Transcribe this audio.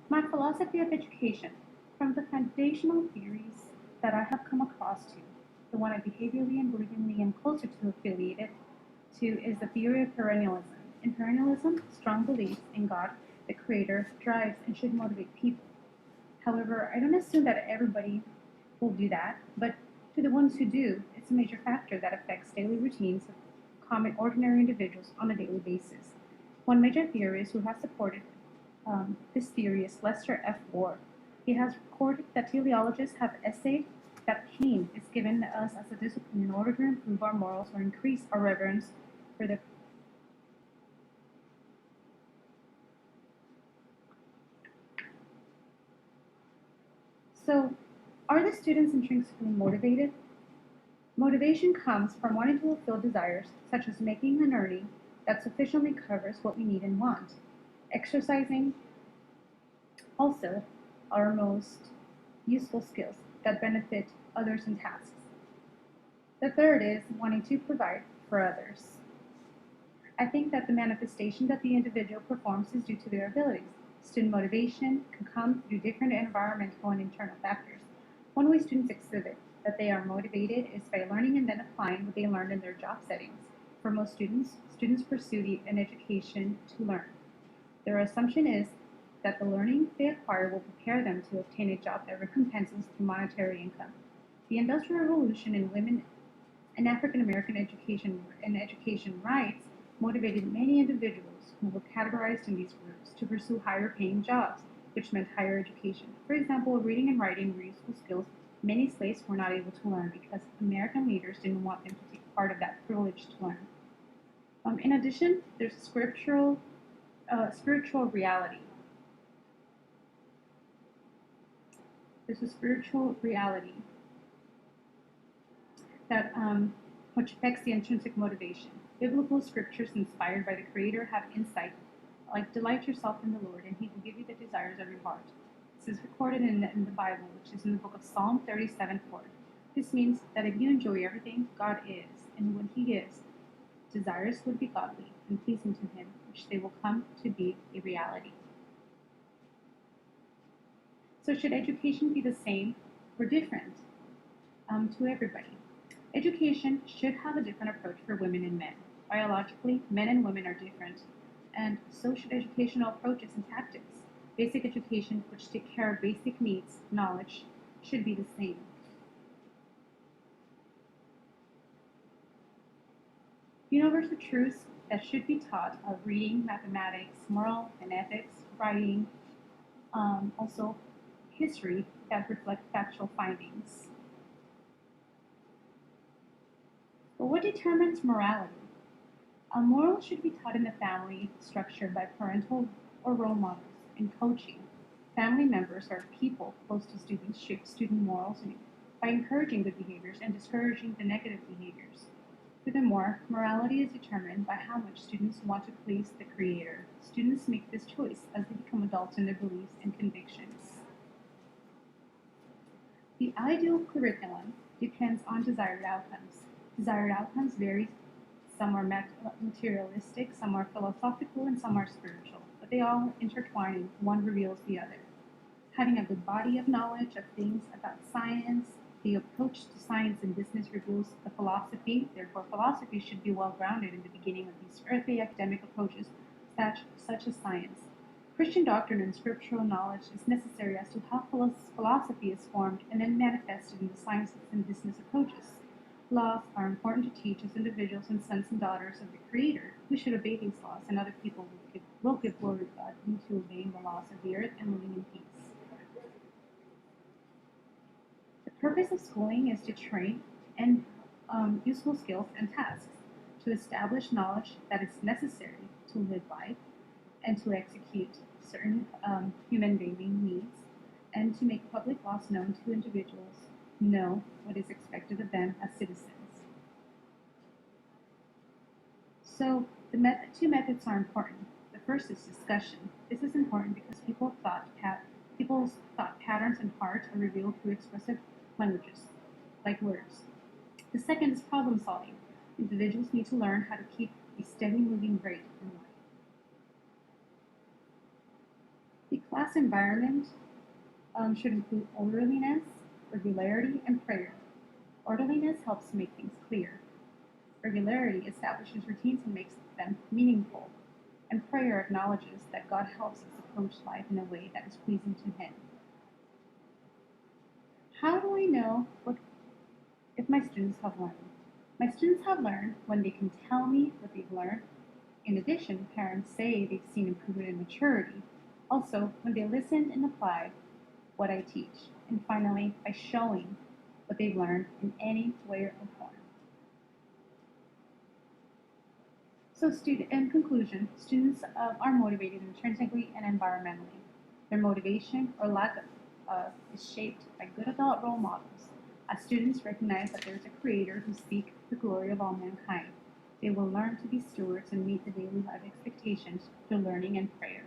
My philosophy of education, from the foundational theories that I have come across to, the one I behaviorally and believingly am closer to affiliated to is the theory of perennialism. In perennialism, strong belief in God, the Creator, drives and should motivate people. However, I don't assume that everybody will do that, but to the ones who do, it's a major factor that affects daily routines of common ordinary individuals on a daily basis. One major theorist who has supported this theory is Lester F. Ward. He has recorded that teleologists have essayed that pain is given us as a discipline in order to improve our morals or increase our reverence for the. So, are the students intrinsically motivated? Motivation comes from wanting to fulfill desires, such as making an earning that sufficiently covers what we need and want. Exercising also our most useful skills that benefit others and tasks. The third is wanting to provide for others. I think that the manifestation that the individual performs is due to their abilities. Student motivation can come through different environmental and internal factors. One way students exhibit that they are motivated is by learning and then applying what they learned in their job settings. For most students, students pursue an education to learn. Their assumption is that the learning they acquire will prepare them to obtain a job that recompenses through monetary income. The Industrial Revolution and women and African American education rights motivated many individuals who were categorized in these groups to pursue higher paying jobs, which meant higher education. For example, reading and writing were useful skills many slaves were not able to learn because American leaders didn't want them to take part of that privilege to learn. In addition, there's spiritual reality. There's a spiritual reality that which affects the intrinsic motivation. Biblical scriptures inspired by the Creator have insight, like delight yourself in the Lord, and He will give you the desires of your heart. This is recorded in the Bible, which is in the book of Psalm 37:4. This means that if you enjoy everything God is, and what He is, desires would be godly and pleasing to Him, which they will come to be a reality. So should education be the same or different to everybody? Education should have a different approach for women and men. Biologically, men and women are different, and so should educational approaches and tactics. Basic education, which take care of basic needs, knowledge, should be the same. Universal truths that should be taught are reading, mathematics, moral and ethics, writing, also history that reflect factual findings. But what determines morality? A moral should be taught in the family structure by parental or role models. In coaching, family members or people close to students shape student morals by encouraging good behaviors and discouraging the negative behaviors. Furthermore, morality is determined by how much students want to please the Creator. Students make this choice as they become adults in their beliefs and convictions. The ideal curriculum depends on desired outcomes. Desired outcomes vary. Some are materialistic, some are philosophical, and some are spiritual, but they all intertwine and one reveals the other. Having a good body of knowledge of things about science, the approach to science and business reveals the philosophy. Therefore, philosophy should be well grounded in the beginning of these earthly academic approaches, such as science. Christian doctrine and scriptural knowledge is necessary as to how philosophy is formed and then manifested in the sciences and business approaches. Laws are important to teach as individuals and sons and daughters of the Creator. We should obey these laws, and other people will give glory to God into obeying the laws of the earth and living in peace. The purpose of schooling is to train and useful skills and tasks, to establish knowledge that is necessary to live by, and to execute certain human being needs, and to make public laws known to individuals know what is expected of them as citizens. So two methods are important. The first is discussion. This is important because people's thought patterns and hearts are revealed through expressive languages, like words. The second is problem solving. Individuals need to learn how to keep a steady moving rate in life. The class environment should include orderliness, regularity, and prayer. Orderliness helps to make things clear. Regularity establishes routines and makes them meaningful. And prayer acknowledges that God helps us approach life in a way that is pleasing to Him. How do I know if my students have learned? My students have learned when they can tell me what they've learned. In addition, parents say they've seen improvement in maturity. Also, when they listened and applied what I teach. And finally, by showing what they've learned in any way or form. So, in conclusion, students are motivated intrinsically and environmentally. Their motivation or lack of is shaped by good adult role models. As students recognize that there is a creator who seeks the glory of all mankind, they will learn to be stewards and meet the daily life expectations through learning and prayer.